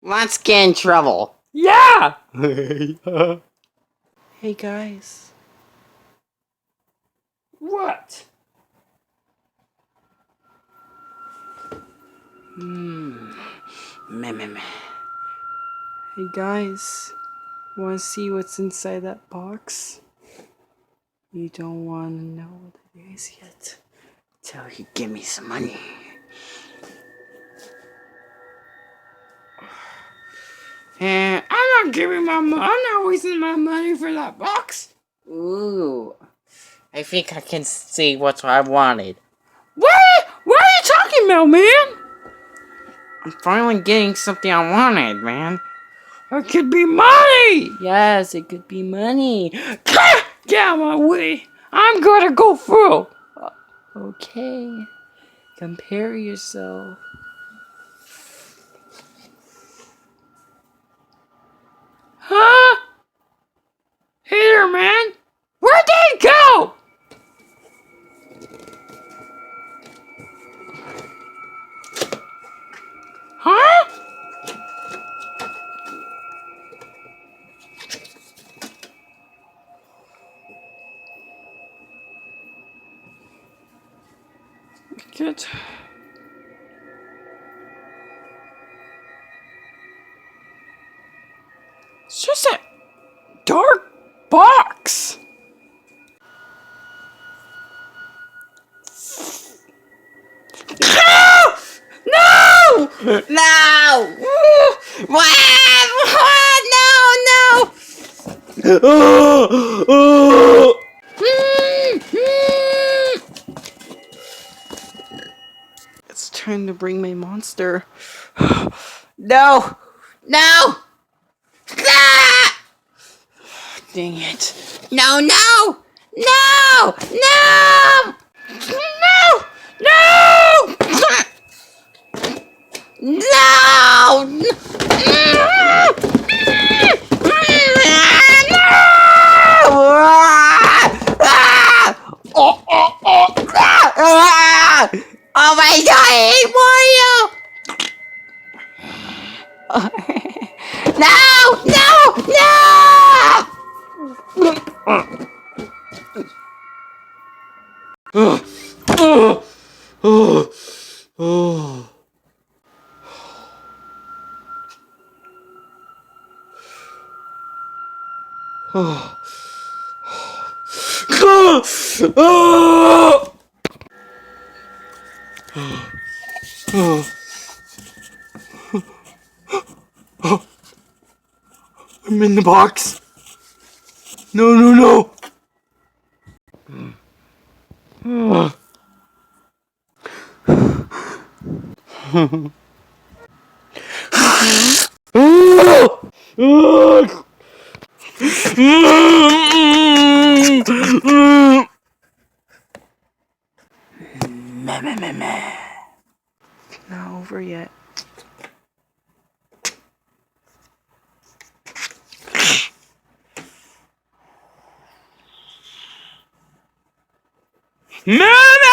Let's get in trouble. Yeah! Hey guys. What? Meh. Hey guys. Wanna see what's inside that box? You don't wanna know what it is yet. Till you give me some money. And I'm not giving I'm not wasting my money for that box. Ooh. I think I can see what I wanted. What are you talking about, man? I'm finally getting something I wanted, man. It could be money! Yes, it could be money. Get out of my way. I'm gonna go through. Okay. Compare yourself. Huh? Hey there, man. Where'd they go? Huh? Good. It's just a dark box. No! No! What? No! It's time to bring my monster. No! No! Ah! Dang it. No! No! No! No! No! No! No! Oh my god, I hate Mario! No! I'm in the box. No. Not over yet. Mama!